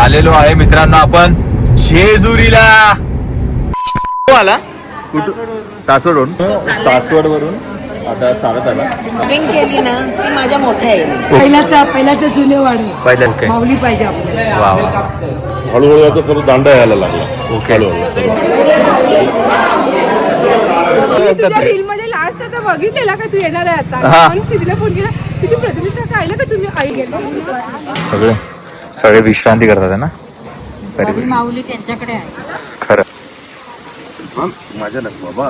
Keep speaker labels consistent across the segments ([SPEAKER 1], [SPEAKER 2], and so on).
[SPEAKER 1] आलेलो आहे मित्रांनो आपण जेजुरीला. आला सासवडवरून आता चालत आला.
[SPEAKER 2] शॉपिंग केली ना ती माझ्या मोठ्या आहे.
[SPEAKER 3] पहिल्याचा जुने वाढ
[SPEAKER 1] पहिल्या काय
[SPEAKER 3] माऊली पाहिजे आपल्याला.
[SPEAKER 1] वा वा.
[SPEAKER 4] हळूहळू आता सर्व दांडा यायला लागला.
[SPEAKER 1] ओके.
[SPEAKER 3] तुझ्या रील मध्ये लास्ट आता बघितलेला का तू येणार आहे आता
[SPEAKER 1] हा.
[SPEAKER 3] म्हणून सिद्धीला फोन केला. सिद्धी प्रथमेश काका आले का तुम्ही आई गेलो
[SPEAKER 1] सगळे विश्रांती करतात है ना.
[SPEAKER 3] माऊली त्यांच्याकडे आहे.
[SPEAKER 1] खरं
[SPEAKER 4] माझ्या ना बाबा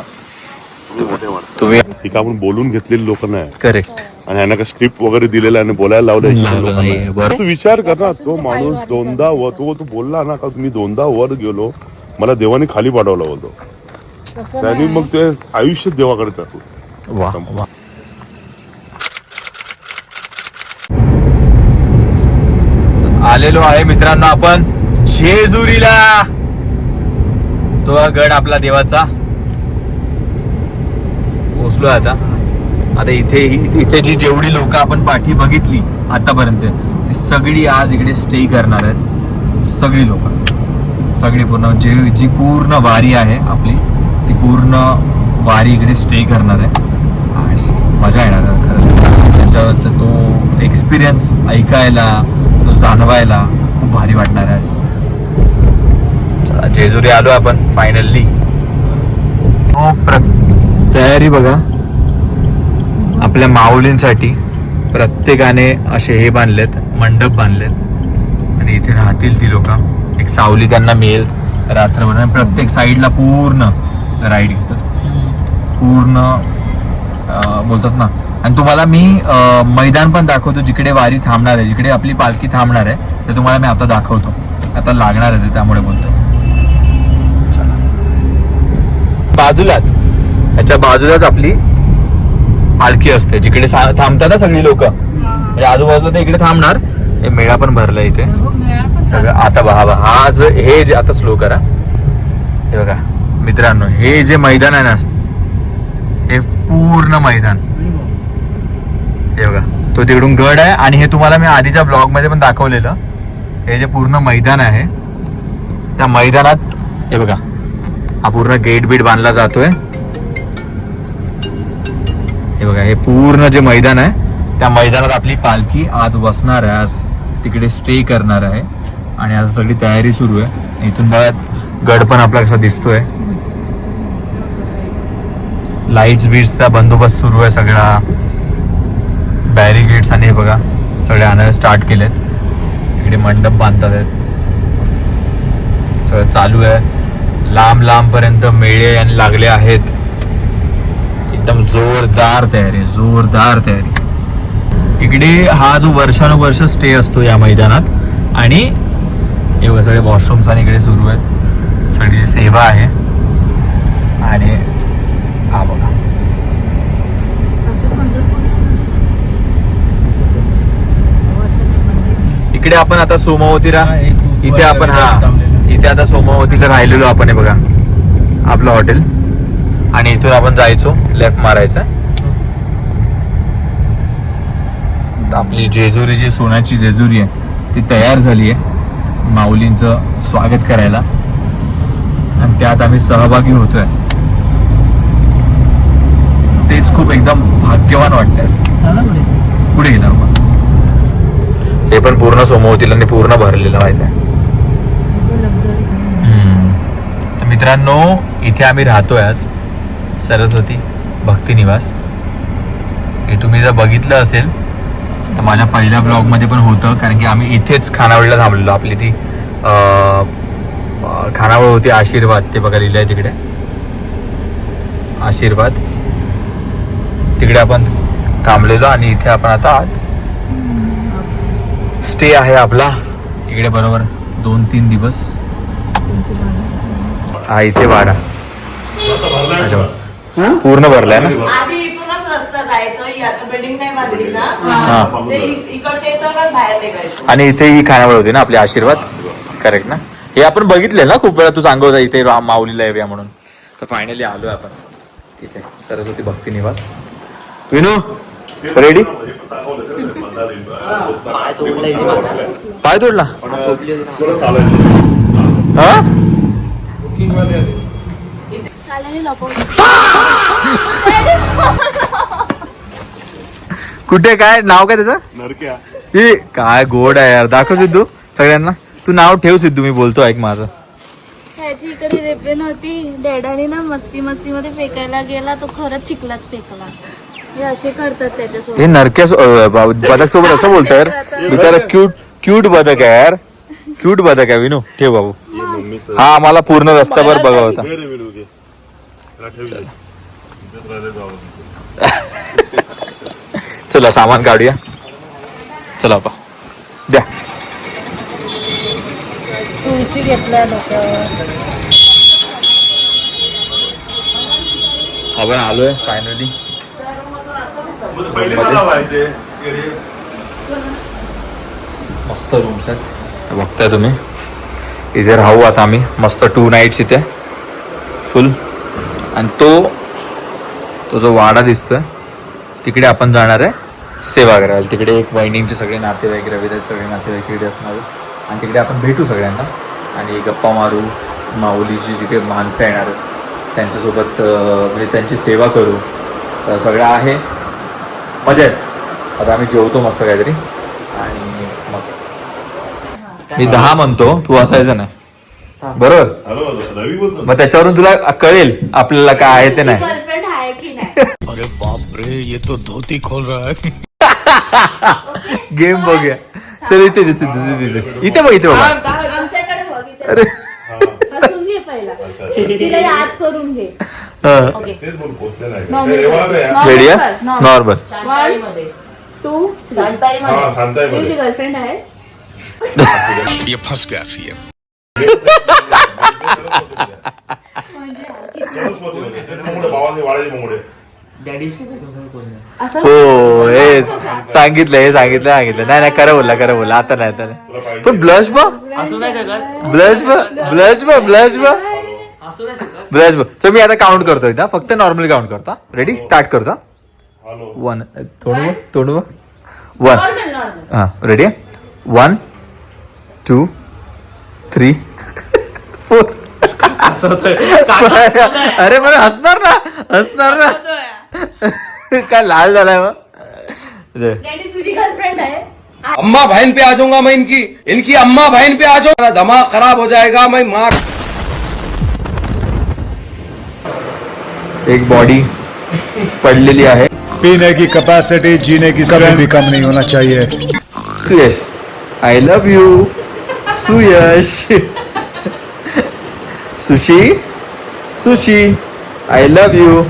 [SPEAKER 1] तुम्ही
[SPEAKER 4] ठीक आपण बोलून घेतलेली लोक नाही
[SPEAKER 1] करेक्ट.
[SPEAKER 4] आणि यांना का स्क्रिप्ट वगैरे दिलेलं आणि बोलायला लावलंय.
[SPEAKER 1] बरं.
[SPEAKER 4] तू विचार कर ना, तो माणूस दोनदा तू बोलला ना का मी दोनदा वर गेलो, मला देवाने खाली पाठवला होतो. त्यांनी मग ते आयुष्य देवाकडे टाकलं.
[SPEAKER 1] वा वा. आलेलो आहे मित्रांनो आपण जेजुरीला. तो गड आपला देवाचा पोचलो आता. इथे जी जेवढी लोक आपण पाठी बघितली आतापर्यंत ती सगळी आज इकडे स्टे करणार आहेत. सगळी लोक सगळी पूर्ण जी पूर्ण वारी आहे आपली ती पूर्ण वारी इकडे स्टे करणार आहे आणि मजा येणार आहे खरं. त्यांच्यावर तो एक्सपिरियन्स ऐकायला तो जाणवायला खूप भारी वाटणार आहे आज. चला जेजुरी आलो आपण फायनली. तयारी बघा आपल्या माऊलींसाठी प्रत्येकाने असे हे बांधलेत, मंडप बांधलेत आणि इथे राहतील ती लोक. एक सावली त्यांना मिळेल रात्रभर. प्रत्येक साईडला पूर्ण राईड घेतात पूर्ण बोलतात ना. आणि तुम्हाला मी मैदान पण दाखवतो जिकडे वारी थांबणार आहे, जिकडे आपली पालखी थांबणार आहे ते तुम्हाला मी आता दाखवतो. आता लागणार आहे त्यामुळे बोलतो. चला बाजूलाच याच्या बाजूलाच आपली पालखी असते जिकडे थांबतात ना सगळी लोक. म्हणजे आजूबाजूला ते इकडे थांबणार. हे मेळा पण भरला इथे सगळं. आता बघा हा जो हे जे आता स्लो करा. हे बघा मित्रांनो हे जे मैदान आहे ना हे पूर्ण मैदान. हे बघा तो तिकडून गड आहे आणि हे तुम्हाला मी आधीच्या ब्लॉग मध्ये पण दाखवलेलं. हे जे पूर्ण मैदान आहे त्या मैदानात हे बघा हा पूर्ण गेट बीट बांधला जातोय. हे बघा हे पूर्ण जे मैदान आहे त्या मैदानात आपली पालखी आज बसणार आहे. आज तिकडे स्टे करणार आहे आणि आज सगळी तयारी सुरू आहे. इथून बघा गड पण आपला कसा दिसतोय. लाईट्स बीट्सचा बंदोबस्त सुरू आहे सगळा. बॅरिगेट्स आणि हे बघा सगळे आणायला स्टार्ट केलेत. इकडे मंडप बांधतात आहेत. सगळं चालू आहे. लांब पर्यंत मेळे आणि लागले आहेत. एकदम जोरदार तयारी. इकडे हा जो वर्षानुवर्ष स्टे असतो या मैदानात. आणि हे बघा सगळे वॉशरूम्स आणि इकडे सुरू आहेत. सगळी सेवा आहे. आणि हा बघा इकडे आपण आता सोमवतीला इथे आपण इथे आता सोमवतीला राहिलेलो आपण. हे बघा आपलं हॉटेल आणि इथून आपण जायचो लेफ्ट मारायचा. आपली जेजुरी जी सोन्याची जेजुरी आहे ती तयार झाली आहे माऊलींचं स्वागत करायला आणि त्यात आम्ही सहभागी होतोय. तेच खूप एकदम भाग्यवान वाटतंय. पुढे गेला हे पण पूर्ण सोमवतीला पूर्ण भरलेलं माहित आहे. तर मित्रांनो इथे आम्ही राहतोय आज सरस्वती भक्ती निवास. हे तुम्ही जर बघितलं असेल तर माझ्या पहिल्या ब्लॉग मध्ये पण होतं. कारण की आम्ही इथेच खानावळीला थांबलेलो. आपली ती खानावळ होती आशीर्वाद. ते बघा लिहिलंय तिकडे आशीर्वाद. तिकडे आपण थांबलेलो आणि इथे आपण आता आज स्टे आहे आपला. इकडे बरोबर 2-3 दिवस. हा इथे वाडा पूर्ण भरलाय ना.
[SPEAKER 2] आधी इथूनच रस्ता जायचं. आता बिल्डिंग नाही बांधली ना ते इकडच्या इथूनच बाहेर निघायचं.
[SPEAKER 1] आणि इथे ही खानावळ होती ना आपली आशीर्वाद. करेक्ट ना. हे आपण बघितले ना खूप वेळा. तू सांगत होता इथे माऊलीला येऊया म्हणून. तर फायनली आलोय आपण इथे सरस्वती भक्ती निवास. विनू रेडी? पाय तोडला हा? कुठे काय नाव काय त्याचं?
[SPEAKER 4] नरक्या.
[SPEAKER 1] हे काय गोड आहे यार. दाखव सिद्धू सगळ्यांना. तू नाव ठेव सिद्धू, मी बोलतो ऐक माझं.
[SPEAKER 5] त्याची इकडे रेपेन होती. डॅडानी ना मस्ती मध्ये फेकायला गेला, तो खरंच चिखलात फेकला. हे असे करतात त्याच्यासोबत.
[SPEAKER 1] हे नरक्या बदक सोबत असं बोलतात. बिचारा क्यूट बदक आहे यार. क्यूट बदक आहे विनू. ठेव बाबू. हा मला पूर्ण रस्त्यावर बघा होता.
[SPEAKER 4] घे रे विनू, घे. त्याला ठेव इथे. इथेच राहिले जाऊ.
[SPEAKER 1] चला सामान काढूया. चला बा द्या.
[SPEAKER 5] तुळशी घेतला डोक्यावर.
[SPEAKER 1] आपण आलोय फायनली.
[SPEAKER 4] पहिले मला माहिती
[SPEAKER 1] मस्त रूम्स आहेत बघताय तुम्ही. इथे राहू आता आम्ही मस्त 2 नाईट्स इथे फुल. आणि तो जो वाडा दिसतोय तिकडे आपण जाणार आहे सेवा करायला. तिकडे एक वहिनींचे सगळे नातेवाईक, रविदास सगळे नातेवाईक तिकडे असणार आणि तिकडे आपण भेटू सगळ्यांना आणि गप्पा मारू. माऊलीची जी काही माणसं येणार त्यांच्यासोबत म्हणजे त्यांची सेवा करू. तर सगळं आहे, मजा आहे. आता आम्ही जेवतो मस्त काहीतरी आणि मग मी 10 म्हणतो, तू असायचं नाही बरोबर.
[SPEAKER 4] हॅलो रवी बोलतो.
[SPEAKER 1] मग त्याच्यावरून तुला कळेल आपल्याला काय आहे ते नाही.
[SPEAKER 5] गर्लफ्रेंड आहे की नाही?
[SPEAKER 6] अरे बाप रे, ये तो धोती खोल रहा है.
[SPEAKER 1] गेम बघूया. चल इथे इथे बघ. इथे बघा.
[SPEAKER 5] आमच्याकडे बघ इथे.
[SPEAKER 1] अरे
[SPEAKER 5] हसून घे पहिला. तिला याद करून घे. ओके.
[SPEAKER 4] तेच बोल, पोचलेला आहे. रेवाला बे.
[SPEAKER 1] रेडी आहे? नॉर्मल.
[SPEAKER 2] शांताईमध्ये.
[SPEAKER 5] 2
[SPEAKER 2] शांताईमध्ये.
[SPEAKER 4] हा, शांताईमध्ये.
[SPEAKER 5] तुझी गर्लफ्रेंड आहे?
[SPEAKER 6] ये फंस गया सीएम.
[SPEAKER 4] सरस्वतीमध्ये. तेच मंगुडे, भावाचे वाड्याचे मंगुडे.
[SPEAKER 5] असं
[SPEAKER 1] हो हे सांगितलं. नाही खरं बोलला. आता नाही.
[SPEAKER 4] तुला पाहिजे.
[SPEAKER 1] पण ब्लश बघ. चल मी आता काउंट करतो एकदा. फक्त नॉर्मली काउंट करतो. रेडी? स्टार्ट करतो.
[SPEAKER 4] हॅलो.
[SPEAKER 1] 1 तोंड बघ. 1
[SPEAKER 5] नॉर्मल.
[SPEAKER 1] हा रेडी? 1 2 3 4. अरे मला हसणार ना. काय लाल झालाय मग.
[SPEAKER 5] डॅडी तुझी गर्लफ्रेंड आहे?
[SPEAKER 7] अम्मा बहन पे आ जाऊंगा मैं इनकी अम्मा बहन पे आ जाऊंगा. मेरा दिमाग खराब हो जाएगा. मैं मार.
[SPEAKER 1] एक बॉडी पडलेली आहे.
[SPEAKER 8] पीने की कैपेसिटी जीने की कभी भी कम नहीं होना चाहिए.
[SPEAKER 1] Suyash I love you. Suyash sushi I love you.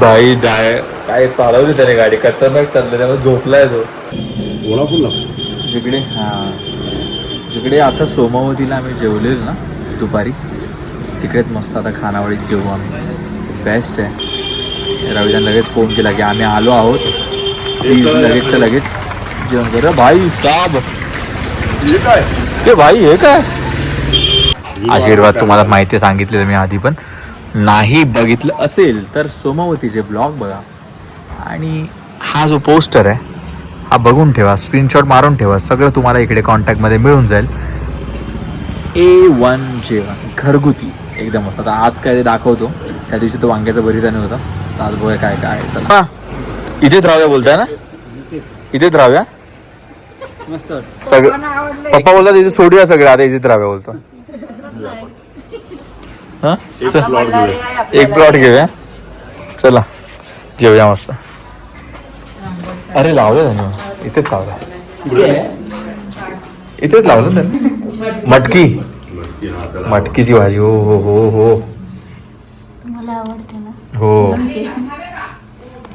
[SPEAKER 1] भाई काय चालवली त्याने गाडी. खतरनाक चाललं. त्यामुळे झोपलाय तो. जिकडे आता सोमावतीला आम्ही जेवलेलो ना दुपारी, तिकडेच मस्त आता खानावळीत जेवू आम्ही. बेस्ट आहे. रविदान लगेच फोन केला की आम्ही आलो आहोत, प्लीज लगेचच्या लगेच जेवण करा. भाई साब ते भाई हे काय आशीर्वाद तुम्हाला माहिती आहे, सांगितलेलं मी आधी. पण नाही बघितलं असेल तर सोमावतीचे ब्लॉग बघा. आणि हा जो पोस्टर आहे हा बघून ठेवा, स्क्रीनशॉट मारून ठेवा. सगळं तुम्हाला इकडे कॉन्टॅक्टमध्ये मिळून जाईल. A1 जेवण घरगुती एकदम मस्त. आता आज काय ते दाखवतो. त्या दिवशी तो वांग्याचा भरीताने होता. आज बघूया काय काय. चला इथेच राहूया बोलताय ना. इथेच राहूया सगळं. पप्पा बोलतात इथे सोडूया सगळं. आता इथेच राहूया बोलतो. हा एक प्लॉट घेऊया. चला जेवूया मस्त. अरे लावलं त्यांनी. इथेच लावलं. इथेच लावलं त्यांनी. मटकीची भाजी. हो हो हो हो
[SPEAKER 5] मला आवडते ना.
[SPEAKER 1] हो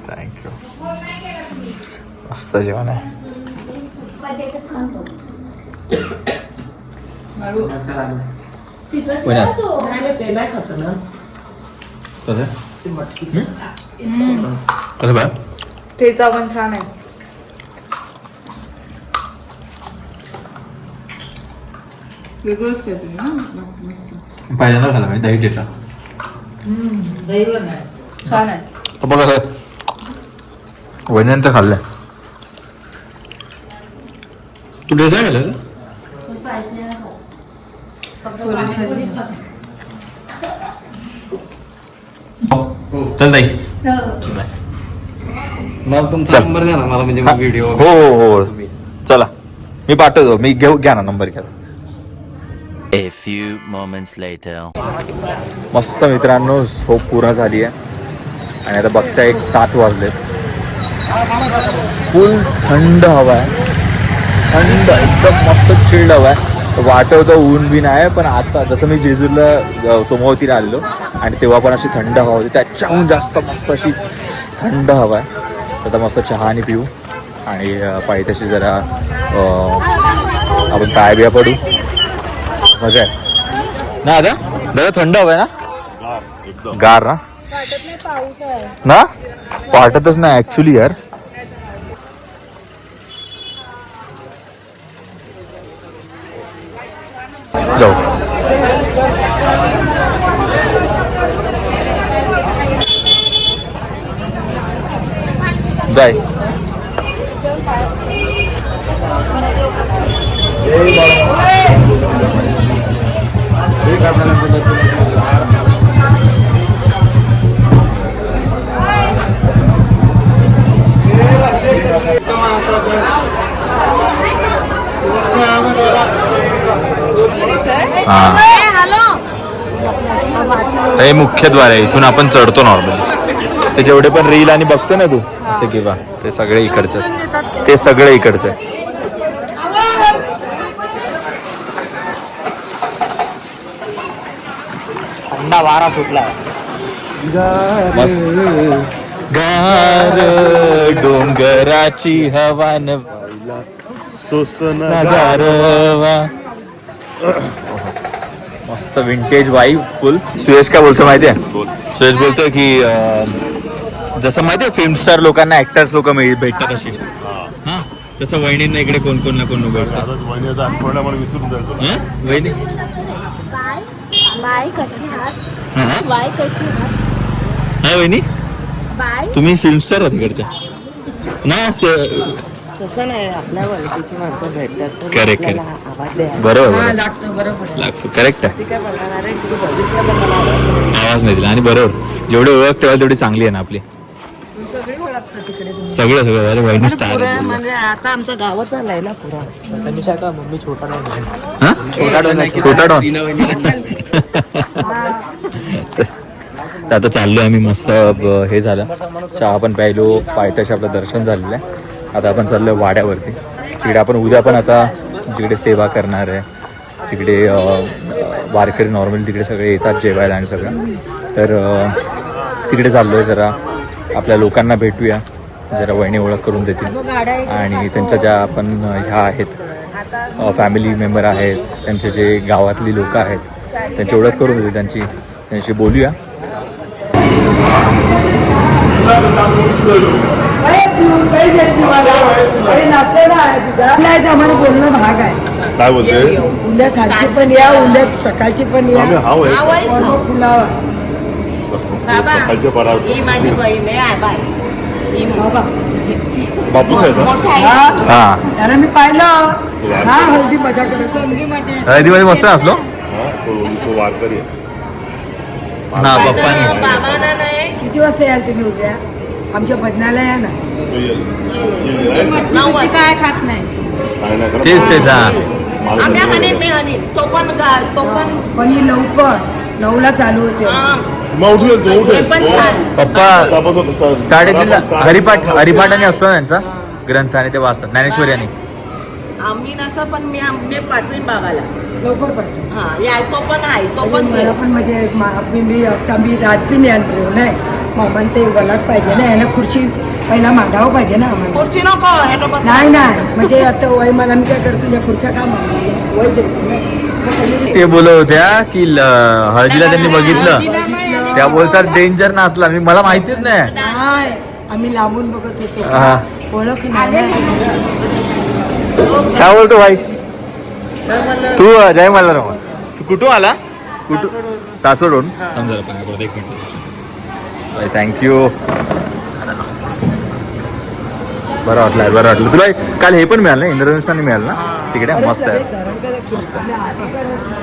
[SPEAKER 1] थँक्यू. मस्त जेवण आहे.
[SPEAKER 2] ते नाही खात ना.
[SPEAKER 1] कसं बाय
[SPEAKER 3] ठेचा पण छान आहे. वेगळंच काय तुम्ही ना. मस्त
[SPEAKER 1] पहिल्यांदा झाला मी दही ठेचा.
[SPEAKER 3] छान आहे.
[SPEAKER 1] पप्पा कसं वहिन्यांचं खाल्लंय. तू ड्रेस आहे घालायला? चल ताई.
[SPEAKER 9] मला तुमचा नंबर द्या ना मला, म्हणजे मग व्हिडिओ.
[SPEAKER 1] हो हो हो चला मी पाठवतो. मी घ्या ना नंबर घ्या.
[SPEAKER 10] A few moments later.
[SPEAKER 1] मस्त मित्रांनो, झोप पूर्ण झाली आहे आणि आता बघता 7 वाजले. फुल थंड हवा आहे, थंड एकदम मस्त चिल्ड हवा आहे. वाटवतं ऊन बिन आहे, पण आता जसं मी जेजूरला सोमवतीला आलेलो आणि तेव्हा पण अशी थंड हवा होती, त्याच्याहून जास्त मस्त अशी थंड हवा आहे. आता मस्त चहा आणि पिऊ आणि पायथ्याशी जरा आपण पाय बिया पडू. मजा आहे ना. आता दादा थंड हवा आहे ना, गार ना.
[SPEAKER 5] वाटत नाही पाऊस आहे
[SPEAKER 1] ना, वाटतच नाही ऍक्च्युली यार. जाऊ. जाय. हे मुख्य द्वार आहे, इथून आपण चढतो नॉर्मली. ते जेवढे पण रील आणि बघतो ना तू असे किंवा ते सगळे इकडचे, ते सगळे इकडचे.
[SPEAKER 9] थंडा वारा सुटला.
[SPEAKER 1] मस्त गार डोंगराची हवा न गारवा. मस्त विंटेज वाईब फुल. सुयश काय बोलतो माहितीये? सुयश बोलतोय की जसं माहितीये फिल्म स्टार लोकांना ऍक्टर्स लोक भेटतात अशी, हा तसं वहिनींना इकडे कोण कोण ना कोण भेटतात. वहिनी
[SPEAKER 5] बाय कशी आहात? बाय कशी आहात?
[SPEAKER 1] हा वहिनी,
[SPEAKER 5] बाय.
[SPEAKER 1] तुम्ही फिल्म स्टार आहात तिकडच्या ना.
[SPEAKER 2] तसं नाही, आपल्या ओळखीची माणसं भेटतात तर
[SPEAKER 1] करेक्ट
[SPEAKER 2] आपल्याला
[SPEAKER 1] करेक्ट,
[SPEAKER 2] आवाज द्या.
[SPEAKER 1] बरोबर
[SPEAKER 2] लागतं, बरोबर
[SPEAKER 1] लागतो. करेक्ट आहे.
[SPEAKER 2] ती काय म्हणणार आहे, तू बघितलं तर मला आवाज
[SPEAKER 1] आवाज नाही दिला आणि बरोबर जेवढी ओळख ठेवाल तेवढी चांगली आहे ना आपली. सगळं सगळं झालं. वहिनी स्टार
[SPEAKER 2] पुरा म्हणजे आता आमचं गावच आलंय ना पुरा.
[SPEAKER 9] मम्मी छोटा नाही.
[SPEAKER 1] हा? छोटा डॉन. तर आता चाललोय आम्ही मस्त. हे झालं, चहा पण प्यायलो, पायथ्याशी आपलं दर्शन झालेलं आहे. आता आपण चाललोय वाड्यावरती. तिकडे आपण उद्या पण आता जिकडे सेवा करणार आहे तिकडे वारकरी नॉर्मली तिकडे सगळे येतात जेवायला आणि सगळं. तर तिकडे चाललोय, जरा आपल्या लोकांना भेटूया, जरा वहिनी ओळख करून देतील आणि त्यांच्या ज्या आपण ह्या आहेत फॅमिली मेंबर आहेत, त्यांचे जे गावातली लोक आहेत त्यांची ओळख करून देतील, त्यांच्याशी बोलूया.
[SPEAKER 3] आम्हाला बोलणं भाग आहे.
[SPEAKER 4] काय बोलते?
[SPEAKER 3] उद्या सांजची पण या, उद्या सकाळची पण या. फुलावा
[SPEAKER 2] बाबा,
[SPEAKER 4] सकाळच्या परावर.
[SPEAKER 2] ही माझी बहीण आहे. बाय, ही
[SPEAKER 4] बापूस आहे का?
[SPEAKER 2] मोठा आहे.
[SPEAKER 1] हा
[SPEAKER 3] त्याला मी पाहिलं. हा, हल्दी मजा करत
[SPEAKER 1] हळदीमध्ये मस्त असलो
[SPEAKER 4] हा, तो वारकरी आहे.
[SPEAKER 1] ना पप्पानी.
[SPEAKER 2] बाबांना नाही.
[SPEAKER 3] किती वाजता याल तुम्ही उद्या? आमच्या भजनाला या ना.
[SPEAKER 4] तो येईल.
[SPEAKER 2] 9 वाजता.
[SPEAKER 3] काय खात नाही.
[SPEAKER 4] काय नाही करत.
[SPEAKER 1] तेच हा.
[SPEAKER 2] आम्ही हनीन मी हनीन, तो पण घाल, तो पण
[SPEAKER 3] पण ही लवकर 9ला चालू होते.
[SPEAKER 2] हा.
[SPEAKER 4] मग उठवेल, तो उठेल.
[SPEAKER 2] पण छान.
[SPEAKER 1] पप्पा
[SPEAKER 4] सोबत होतो.
[SPEAKER 1] 3:30ला हरिपाठाने असतो ना त्यांचा ग्रंथ आणि ते वाचतात ज्ञानेश्वरी आणि.
[SPEAKER 2] आम्ही नसं पण मी पाठवीन बाबाला.
[SPEAKER 3] लवकर पडतो.
[SPEAKER 2] हा, या तो पण आहे, तो पण
[SPEAKER 3] मला पण म्हणजे मी राजपिन आणतो नाही. मामान ते वलाट पाहिजे ना, याला खुर्ची पहिला मांडावं पाहिजे ना आम्हाला.
[SPEAKER 2] खुर्ची नको, ह्याला बस.
[SPEAKER 3] नाही नाही, म्हणजे आता वय मला मी काय करतो, तुझ्या खुर्च्या का मागतो? वय जाईल.
[SPEAKER 1] ते बोलत होत्या की हळदीला त्यांनी बघितलं, त्या बोलतात डेंजर नसला. मला माहितीच नाही.
[SPEAKER 3] नाही, आम्ही लांबून बघत होतो,
[SPEAKER 1] हा.
[SPEAKER 3] ओळख नाही.
[SPEAKER 1] काय बोलतो भाई तू? जय मल्हार. तू कुठून आला? कुठून? सासवडून. थँक्यू. बरं वाटलं तुला काल हे पण मिळालं ना इंद्रधनुष्याने मिळालं ना तिकडे मस्त आहे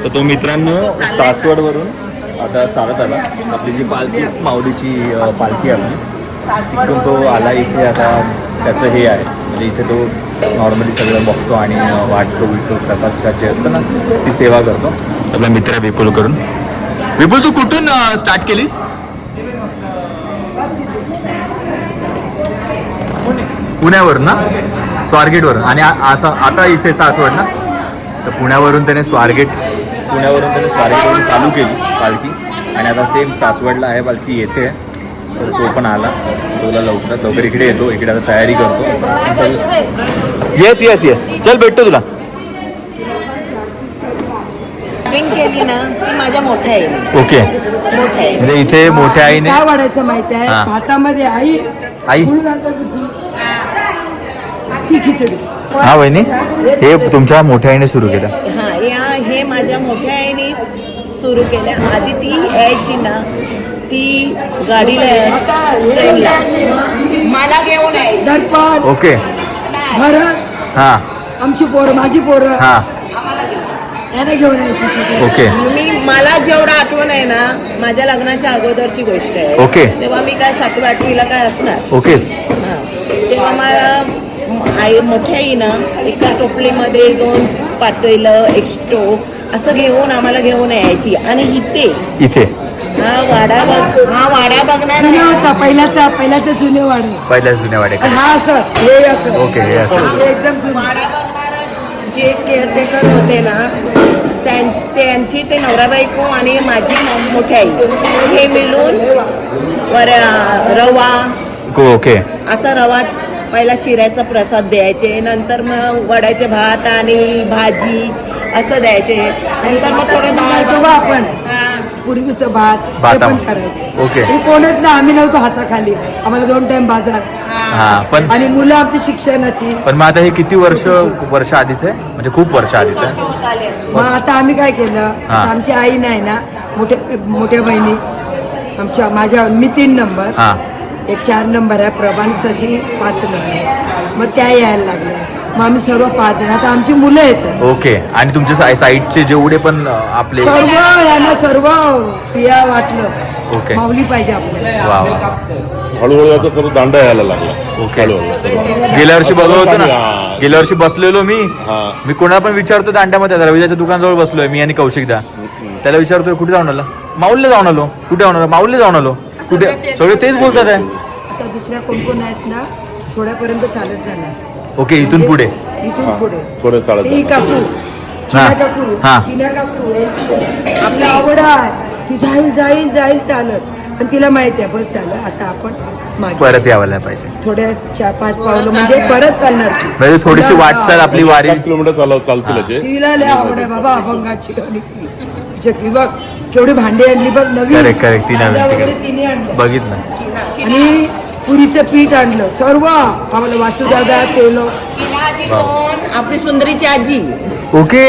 [SPEAKER 1] तर तो मित्रांनो सासवड वरून आता चालत आला आपली जी पालखी माऊलीची पालखी आहे तिकडून तो आला इथे आता त्याचं हे आहे म्हणजे इथे तो नॉर्मली सगळं बघतो आणि वाटतो विटतो प्रसाद जे असतं ना ती सेवा करतो आपला मित्र आहे विपुल करून. विपुल तू कुठून स्टार्ट केलीस? पुण्यावरून ना स्वारगेटवरून आणि असं आता इथे सासवड ना तर पुण्यावरून त्याने स्वारगेटवरून चालू केली पालखी आणि आता सेम सासवडला आहे पालखी येते तर तो पण आला तुला लवकर इकडे येतो इकडे आता तयारी करतो. येस चल भेटतो तुला.
[SPEAKER 2] केली ना ती माझ्या मोठ्या आईने.
[SPEAKER 1] ओके म्हणजे इथे मोठ्या आईने
[SPEAKER 3] काय वाढायचं माहिती आहे भातामध्ये आई फुल घालतात ती खिचडी.
[SPEAKER 1] हा वहिनी हे तुमच्या मोठ्या आईने सुरू केलं.
[SPEAKER 2] हे माझ्या मोठ्या आईने सुरू केल्या. आधी ती यायची ना ती गाडीला ट्रेनला मला घेऊन यायची.
[SPEAKER 3] दर्पण
[SPEAKER 1] ओके
[SPEAKER 3] भरत
[SPEAKER 1] हा
[SPEAKER 3] आमची पोरं माझी पोरं
[SPEAKER 1] हा
[SPEAKER 3] याने घेऊन यायची.
[SPEAKER 1] ओके
[SPEAKER 2] मला जेवढं आठवण आहे ना माझ्या लग्नाच्या अगोदरची गोष्ट आहे.
[SPEAKER 1] ओके
[SPEAKER 2] तेव्हा मी काय 7वी 8वीला काय असणार.
[SPEAKER 1] ओके
[SPEAKER 2] तेव्हा मला आई मोठ्या आईनं एका टोपलीमध्ये 2 पातेलं एक स्टोव असं घेऊन आम्हाला घेऊन यायची. आणि इथे हा वाडा बघणार
[SPEAKER 3] जुना होता पहिल्याचा जुने वाडे
[SPEAKER 1] पहिल्याच जुन्या वाडे
[SPEAKER 3] हा असं हे असं
[SPEAKER 1] ओके हे असं
[SPEAKER 2] एकदम वाडा बघणार जे केअरटेकर होते ना त्यांची ते नवरा बायको आणि माझी मोठी आई हे मिळून रवा
[SPEAKER 1] ओके
[SPEAKER 2] असा रवा पहिला शिऱ्याचा प्रसाद द्यायचे नंतर मग वड्याचे भात आणि भाजी असं द्यायचे नंतर मग थोडं डाळ
[SPEAKER 3] आपण पूर्वीचं भात ते पण करायचं.
[SPEAKER 1] ओके
[SPEAKER 3] हे कोणच ना आम्ही नव्हतो हाताखाली आम्हाला 2 टाइम बाजार
[SPEAKER 1] पण
[SPEAKER 3] आणि मुलं आमची शिक्षणाची.
[SPEAKER 1] पण मग आता हे किती वर्ष आधीच आहे म्हणजे खूप वर्ष आधीच आहे.
[SPEAKER 3] मग आता आम्ही काय केलं आमची आई नाही ना मोठ्या बहिणी माझ्या मी 3 नंबर एक 4 नंबर आहे प्रभान शशी 5 नंबर मग त्या यायला लागल्या मग आम्ही सर्व 5 जण आता आमची मुलं येतात.
[SPEAKER 1] ओके आणि तुमच्या साईडचे जेवढे पण आपले
[SPEAKER 3] सर्व पिया वाटलं
[SPEAKER 1] ओके
[SPEAKER 3] माऊली पाहिजे आपल्याला.
[SPEAKER 1] वा
[SPEAKER 4] हळूहळू आता सर्व दांडा यायला लागला.
[SPEAKER 1] ओके गेल्या वर्षी बघत होतो ना गेल्या वर्षी बसलेलो मी कोणाला पण विचारतो दांड्यामध्ये रविदाच्या दुकानाजवळ बसलोय मी आणि कौशिकदा त्याला विचारतोय कुठे जाऊन आला माऊलीला जाऊन आलो कुठे जाऊन आलो माऊलीला जाऊन आलो कुठे सगळे तेच बोलतात आहे.
[SPEAKER 3] आता दुसऱ्या कोण आहेत ना थोड्यापर्यंत चालत जाणार.
[SPEAKER 1] ओके इथून पुढे
[SPEAKER 4] थोडं चालत
[SPEAKER 3] ती काकू आपली आवड आहे ती जाईल चालत आणि तिला माहिती आहे बस झालं आता आपण
[SPEAKER 1] परत यावं नाही पाहिजे
[SPEAKER 3] थोड्या 4-5 पावलं म्हणजे परत चालणार
[SPEAKER 1] म्हणजे थोडीशी वाटचाल आपली वारी
[SPEAKER 4] 5 किलोमीटर चालतील असे.
[SPEAKER 3] तिला लय आवड आहे बाबा अभंगाची चकली बघ केवढी भांडी आणली बघ नवीन
[SPEAKER 1] करेक्ट ती नवीन
[SPEAKER 3] तिने आणलं
[SPEAKER 1] बघितलं
[SPEAKER 3] आणि पुरीचं पीठ आणलं सर्व आम्हाला वासुदादा तेल
[SPEAKER 2] आपली सुंदरीची आजी
[SPEAKER 1] ओके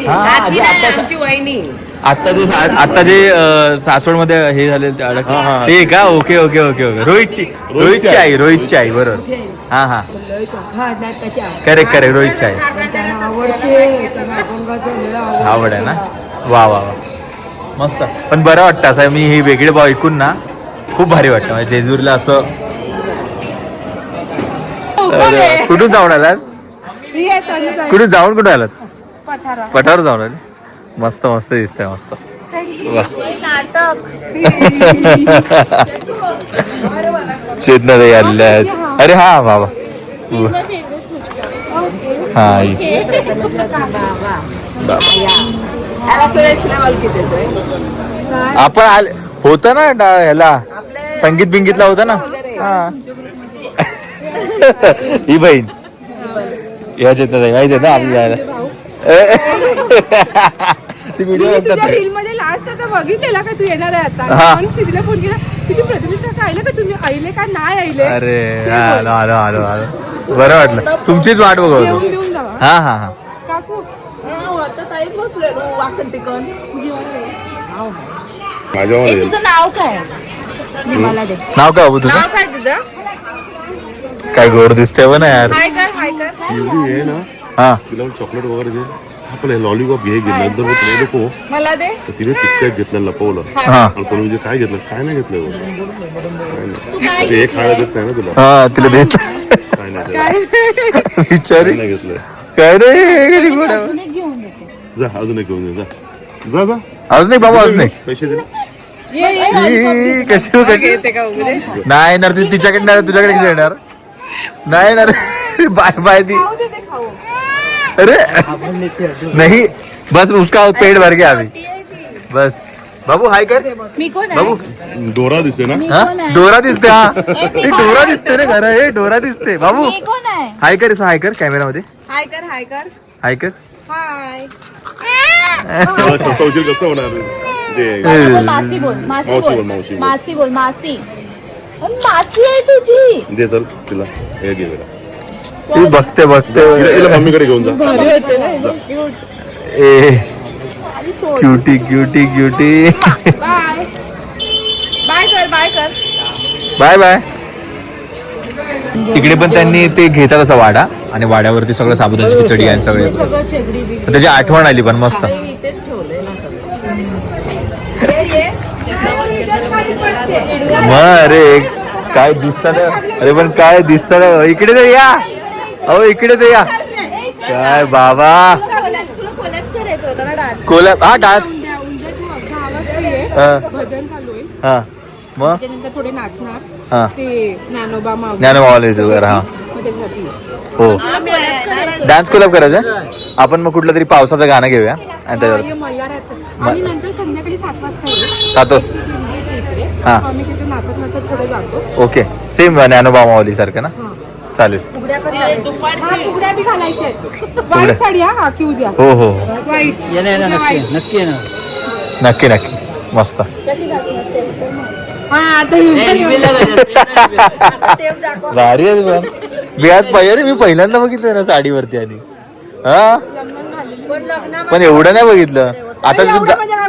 [SPEAKER 2] आमची वहिनी
[SPEAKER 1] आता जे सासवड मध्ये हे झाले ते का ओके ओके ओके ओके रोहितची आई बरोबर हा करेक्ट रोहितची आई आवड आहे ना वा मस्त पण बरं वाटतं असं मी हे वेगळे भाव ऐकून ना खूप भारी वाटतं म्हणजे जेजुरीला असं. कुठून जाऊन आलात कुठे आलात पठार जाऊन आले मस्त दिसतंय मस्त चेतना ताई आलेल्या आहेत अरे हा बाबा हा आपण आले होता ना ह्याला संगीत बिंगीतला होता ना हा ही बहीण या चेतना ताई माहिती आहे ना आम्ही जायला ती व्हिडिओ
[SPEAKER 5] मध्ये लास्ट आता बघितलेला का तू येणार आहे आता तिला फोन केला प्रथमेश काका आले का तुम्ही आईले का नाही आईले
[SPEAKER 1] अरे आलो बरं वाटलं तुमचीच वाट बघत होतो हा
[SPEAKER 5] काकू
[SPEAKER 4] माझ्यामध्ये
[SPEAKER 5] तुझं नाव काय
[SPEAKER 1] नाव काय बाबू तुझं
[SPEAKER 5] नाव काय तुझं
[SPEAKER 1] काय गोड दिसते पण यार.
[SPEAKER 4] एवढी आहे ना,
[SPEAKER 1] हा
[SPEAKER 4] तिला चॉकलेट वगैरे घे, आपलं लॉलीपॉप घे नंतर मग तुला नको
[SPEAKER 3] मला दे.
[SPEAKER 4] तर तिने टिकटॅक घेतलं, लपवलं.
[SPEAKER 1] हा
[SPEAKER 4] आणि कोणी म्हणजे काय घेतलं, काय नाही घेतलं एवढं. काय नाही. ते एक खायला देत नाही ना तुला,
[SPEAKER 1] हा तिला देत
[SPEAKER 4] काय नाही देत.
[SPEAKER 1] विचारी
[SPEAKER 4] काय नाही घेतलं.
[SPEAKER 1] काय रे
[SPEAKER 5] अजून एक घेऊन येते.
[SPEAKER 4] जा अजून एक घेऊन ये, जा जा जा.
[SPEAKER 1] अजून नाही बाबा अजून नाही.
[SPEAKER 4] पैसे दे.
[SPEAKER 1] कशी नाही येणार ती तिच्याकडे नाही तुझ्याकडे कशी येणार नाही येणार बाय बाय ती अरे नहीं बस उसका पेट भर गया अभी बस. बाबू हाय कर
[SPEAKER 5] मी कोण आहे?
[SPEAKER 1] बाबू.
[SPEAKER 4] डोरा दिसते ना,
[SPEAKER 1] हा डोरा दिसते. हा हे डोरा दिसते रे घर हे डोरा दिसते. बाबू
[SPEAKER 5] मी कोण आहे?
[SPEAKER 1] हाय कर हाय कर कॅमेरा मध्ये
[SPEAKER 3] हाय कर हाय कर
[SPEAKER 1] हाय कर.
[SPEAKER 3] हाय.
[SPEAKER 4] मला स्वतःशीर कसं होणार ते.
[SPEAKER 5] बोल, मासी बोल, मासी
[SPEAKER 4] मावशी
[SPEAKER 5] बोल,
[SPEAKER 4] बोल, मावशी बोल.
[SPEAKER 5] मासी बोल, मासी. अरे मासी आहे तुझी.
[SPEAKER 4] दे चल तिला, हे घे बेटा.
[SPEAKER 1] ती बघते बघते
[SPEAKER 4] हिला मम्मीकडे घेऊन जा.
[SPEAKER 1] ए cutie cutie cutie.
[SPEAKER 3] Bye bye कर बाय कर.
[SPEAKER 1] Bye bye. इकडे पण त्यांनी ते घेतात असा वाडा आणि वाड्यावरती सगळं साबुदाण्याची खिचडी आणि सगळे त्याची आठवण आली पण मस्त. मग अरे काय दिसत अरे पण काय दिसत इकडे तर या. अहो इकडे तर या काय बाबा.
[SPEAKER 5] तुला कोलॅप करायचं होतं ना डान्स.
[SPEAKER 1] कोलॅप हा डान्स
[SPEAKER 3] भजन चालू आहे,
[SPEAKER 1] हा मग
[SPEAKER 3] त्यानंतर थोडे नाचणार.
[SPEAKER 1] हा
[SPEAKER 3] ते ज्ञानोबा माऊली
[SPEAKER 1] ज्ञानोबावली वगैरे. हा
[SPEAKER 3] मग त्याच्यासाठी
[SPEAKER 1] हो डान्स कोलॅप करायचं. आपण मग कुठलं तरी पावसाचं गाणं घेऊया आणि त्याच्यावर
[SPEAKER 3] मल्हाराचं. आणि नंतर संध्याकाळी 7 वाजता येईल
[SPEAKER 1] 7 वाजता.
[SPEAKER 3] इकडे.
[SPEAKER 1] हा.
[SPEAKER 3] आम्ही तिथे नाचत नाचत थोडे जातो.
[SPEAKER 1] ओके सेम ज्ञानोबा माऊली सारखं ना चालेल.
[SPEAKER 3] फुगड्या पण फुगड्या बी घालायच्या आहेत. वाईट साडी हा की उद्या
[SPEAKER 1] हो हो
[SPEAKER 3] वाईट
[SPEAKER 9] नक्की आहे ना.
[SPEAKER 1] नक्की नक्की मस्त.
[SPEAKER 3] हा आता
[SPEAKER 1] भारी आहे पण मी आज मी पहिल्यांदा बघितलं ना साडीवरती आणि हा पण एवढं नाही बघितलं. आता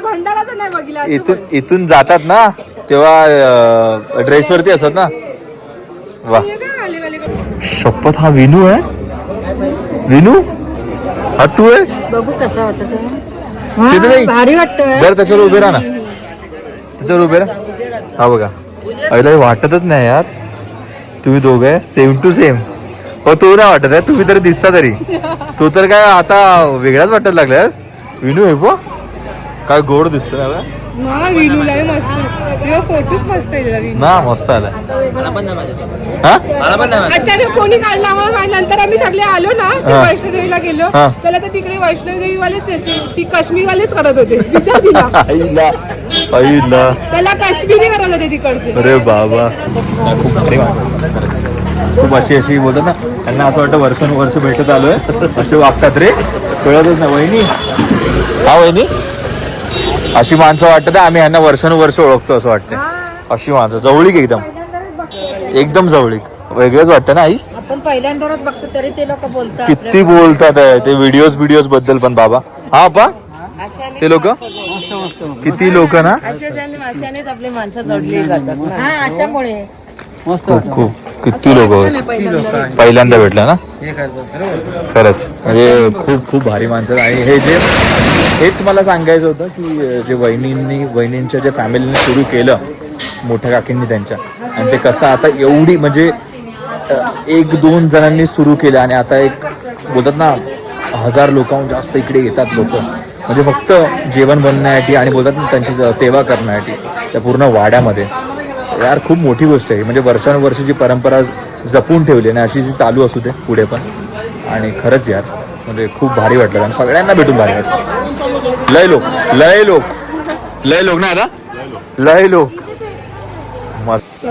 [SPEAKER 3] भंडारा तर नाही बघितला.
[SPEAKER 1] इथून जातात ना तेव्हा ड्रेस वरती असतात ना. वा शपथ हा विनू आहे. विनू हा तू आहेस.
[SPEAKER 3] बघू कसं होतं
[SPEAKER 1] चित्र नाही.
[SPEAKER 3] भारी वाटतं.
[SPEAKER 1] जर त्याच्यावर उभे राहा ना त्याच्यावर उभे राहा. हा बघा अरे वाटतच नाही यार तुम्ही दोघे सेम टू सेम. हो तो नाही वाटत आहे तुम्ही तरी दिसता तरी. तो तर काय आता वेगळाच वाटायला लागला यार. विनू आहे पो काय गोड दिसतो ना
[SPEAKER 3] फोटोच मस्त आहे
[SPEAKER 1] ना मस्त आला. हा
[SPEAKER 3] अचानक कोणी काढला नंतर आम्ही सगळे आलो ना वैष्णोदेवीला गेलो. त्याला तर तिकडे वैष्णोदेवी वालेच ती काश्मीर वालेच करत होते. विचार तिला.
[SPEAKER 1] आईला आईला
[SPEAKER 3] त्याला काश्मीरी करत होते तिकडचे.
[SPEAKER 1] अरे बाबा खूप अशी बोलतात ना त्यांना असं वाटतं वर्षानुवर्ष भेटत आलोय असे वागतात रे. कळतच ना वहिनी. हा वहिनी अशी माणसं वाटत आम्ही यांना वर्षानुवर्ष ओळखतो असं वाटतं. अशी माणसं जवळीक एकदम एकदम जवळीक. वेगळंच वाटतं ना आई.
[SPEAKER 3] आपण पहिल्यांदाच बघतो तरी ते लोक बोलतात.
[SPEAKER 1] किती बोलतात आहे ते व्हिडिओज बद्दल पण बाबा. हा पा ते लोक किती लोक ना
[SPEAKER 2] अशानेच आपली माणसं जोडली जातात ना.
[SPEAKER 3] अशामुळे
[SPEAKER 1] खूप खूप किती लोक पहिल्यांदा भेटलं ना खरंच म्हणजे खूप खूप भारी माणसं. आणि हे जे हेच मला सांगायचं होतं की जे वहिनींच्या ज्या फॅमिलीने सुरू केलं मोठ्या काकींनी त्यांच्या आणि ते कसं आता एवढी म्हणजे 1-2 जणांनी सुरू केलं आणि आता एक बोलतात ना 1000 लोकांहून जास्त इकडे येतात लोक म्हणजे फक्त जेवण बनवण्यासाठी आणि बोलतात ना त्यांची सेवा करण्यासाठी त्या पूर्ण वाड्यामध्ये. यार खूप मोठी गोष्ट आहे म्हणजे वर्षानुवर्षी जी परंपरा जपून ठेवली आणि अशी जी चालू असू दे पुढे पण. आणि खरंच यार म्हणजे खूप भारी वाटलं आणि सगळ्यांना भेटून भारी वाटलं. लय लोक ना आता लय लोक मस्त.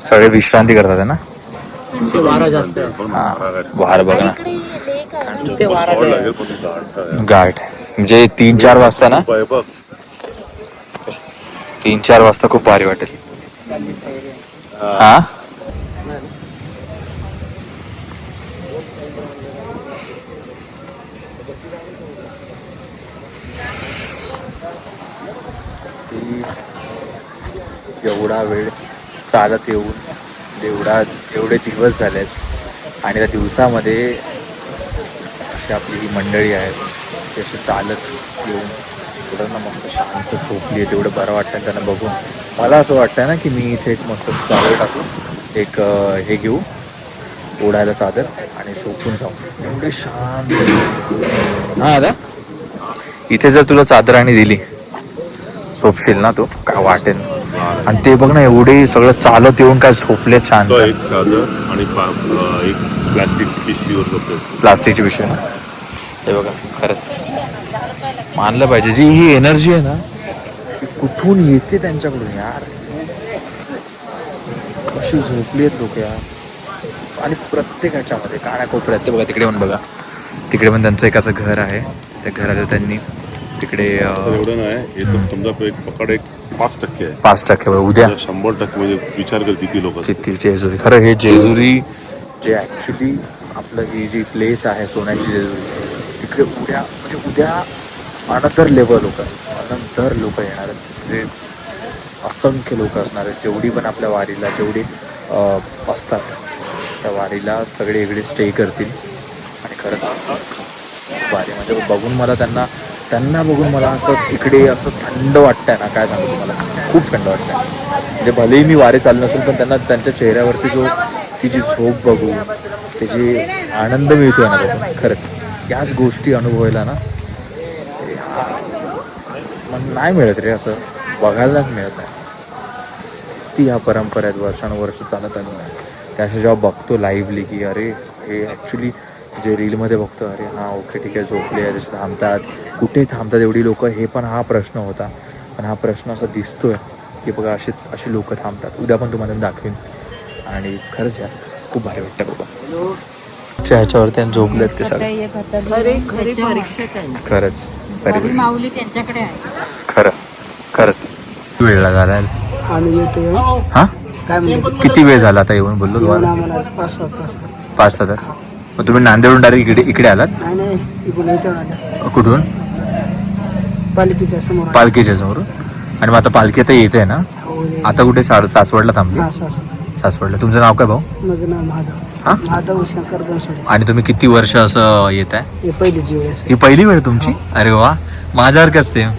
[SPEAKER 1] सगळे विश्रांती करतात ना.
[SPEAKER 9] वारा जास्त
[SPEAKER 1] बाहेर बघा ना
[SPEAKER 9] आहे.
[SPEAKER 1] घाट म्हणजे 3-4 वाजता ना 3-4 वाजता खूप भारी वाटेल. हा एवढा वेळ चालत येऊन एवढे दिवस झालेत आणि त्या दिवसामध्ये अशी आपली ही मंडळी आहेत ती अशी चालत येऊन थोडं मस्त शांत झोपली आहे. तेवढं बरं वाटतं त्यांना बघून. मला असं वाटतं ना की मी इथे एक मस्त चादर टाकून एक हे घेऊ ओढायला चादर आणि झोपून जाऊ. एवढे शांत. हा आता इथे जर तुला चादर आणि दिली झोपशील ना तू काय वाटेल. आणि ते बघ ना एवढे सगळं चालत येऊन काय झोपले छान.
[SPEAKER 4] एक चादर आणि एक प्लास्टिक पिशवीवर झोपले.
[SPEAKER 1] प्लास्टिकची पिशवी ना हे बघा. खरंच मानलं पाहिजे जी ही एनर्जी आहे ना ती कुठून येते त्यांच्याकडून यार. कशी झोपली आहेत लोक यार. आणि प्रत्येकाच्या मध्ये कानाकोपऱ्यात ते बघा तिकडे पण बघा तिकडे पण त्यांचं एकाचं घर आहे. त्या घराचं त्यांनी तिकडे
[SPEAKER 4] एवढं नाही हे तर समजा एक पकड एक 5% आहे.
[SPEAKER 1] 5% उद्या
[SPEAKER 4] 100% म्हणजे विचार कर किती लोक
[SPEAKER 1] किती जेजुरी. खरं हे जेजुरी जे ॲक्च्युली आपलं ही जी प्लेस आहे सोन्याची जेजुरी तिकडे उद्या अनंतर लेवल अनंतर लोक येणार आहेत. म्हणजे असंख्य लोक असणार आहेत. जेवढी पण आपल्या वारीला जेवढी असतात त्या वारीला सगळे इकडे स्टे करतील. आणि खरंच वारी म्हणजे बघून मला त्यांना बघून मला असं इकडे असं थंड वाटतंय ना काय सांगू तुम्हाला. खूप थंड वाटतंय. म्हणजे भलेही मी वारी चालू नसेल पण त्यांना त्यांच्या चेहऱ्यावरती ती जी झोप बघू त्याची आनंद मिळतोय ना बघून. खरंच याच गोष्टी अनुभवायला ना नाही मिळत रे. असं बघायलाच मिळत नाही. ती ह्या परंपऱ्यात वर्षानुवर्ष चालत आली नाही. त्याचं जेव्हा बघतो लाईव्हली की अरे हे ॲक्च्युली जे रीलमध्ये बघतो अरे हां ओके ठीक आहे झोपले अरे थांबतात कुठे थांबतात एवढी लोक हे पण हा प्रश्न होता. पण हा प्रश्न असा दिसतोय की बघा अशी लोक थांबतात. उद्या पण तुम्हाला दाखवेन. आणि खरंच यार खूप भारी वाटतं बाबा. ह्याच्यावरती झोपलेत ते सगळे.
[SPEAKER 2] खरी परीक्षा
[SPEAKER 1] खरंच
[SPEAKER 5] माऊली त्यांच्याकडे आहे.
[SPEAKER 1] खरंच वेळ लागला.
[SPEAKER 3] आम्ही येतो
[SPEAKER 1] हा
[SPEAKER 3] काय म्हणतो
[SPEAKER 1] किती वेळ झाला आता येऊन बोललो तुम्हाला.
[SPEAKER 3] आम्हाला
[SPEAKER 1] 5-6 तास. मग तुम्ही नांदेडहून डायरेक्ट इकडे आलात.
[SPEAKER 3] नाही इकडून येतो
[SPEAKER 1] कुठून. पालखीच्या समोर. आणि मग आता पालखी आता येते ना आता कुठे सासवडला थांबली. सासवडला. तुमचं नाव काय भाऊ.
[SPEAKER 3] माझं नाव माधव शंकर बनसोडे.
[SPEAKER 1] आणि तुम्ही किती वर्ष असं येत आहे.
[SPEAKER 3] ही
[SPEAKER 1] पहिली वेळ तुमची. अरे वा माझ्यासारखंच सेम.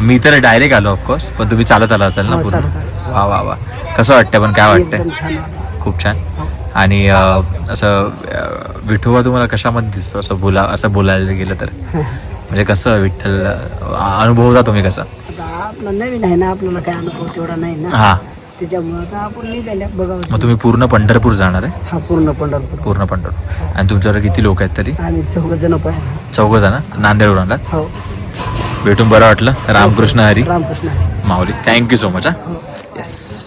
[SPEAKER 1] मी तर डायरेक्ट आलो ऑफकोर्स पण तुम्ही चालत आला असाल ना पूर्ण. वा वा वा. कसं वाटतं पण काय वाटतंय. खूप छान. आणि असं विठोबा तुम्हाला कशामध्ये दिसतो असं बोलायला गेलं तर म्हणजे कसं विठ्ठल अनुभवता तुम्ही कसं.
[SPEAKER 3] आपला नवीन आहे ना आपल्याला काय अनुभव तेवढा नाही ना.
[SPEAKER 1] हा
[SPEAKER 3] त्याच्यामुळे आता आपण निघाल्या बघावं.
[SPEAKER 1] मग तुम्ही पूर्ण पंढरपूर जाणार आहे.
[SPEAKER 3] हा पूर्ण पंढरपूर.
[SPEAKER 1] आणि तुमच्यावर किती लोक आहेत तरी.
[SPEAKER 3] आम्ही 4 जण
[SPEAKER 1] चौघ जण नांदेडवरून आलात.
[SPEAKER 3] हो
[SPEAKER 1] भेटून बरं वाटलं. Ramkrishna Hari
[SPEAKER 3] Ramkrishna
[SPEAKER 1] Mauli. Thank you so much. हा येस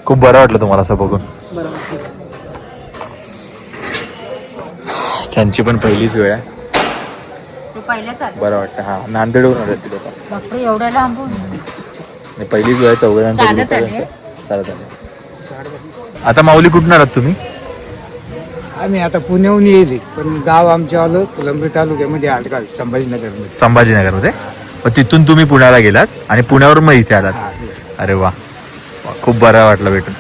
[SPEAKER 1] खूप बरं वाटलं तुम्हाला असं बघून.
[SPEAKER 3] बरोबर.
[SPEAKER 1] त्यांची पण पहिलीच वेळ आहे. बरं वाटतं. हा नांदेडवरून आले ती लोक.
[SPEAKER 5] एवढ्या लांबून
[SPEAKER 1] पहिलीच वेळ 4 जणांचं चालत आले. आता माऊली कुठून आलात तुम्ही.
[SPEAKER 9] आम्ही आता पुण्याहून येईल पण गाव आमच्या आलो फुलंब्री तालुक्यामध्ये आडगाव
[SPEAKER 1] संभाजीनगरमध्ये. मग तिथून तुम्ही पुण्याला गेलात आणि पुण्यावरून मग इथे आलात. अरे वा खूप बरं वाटलं भेटून.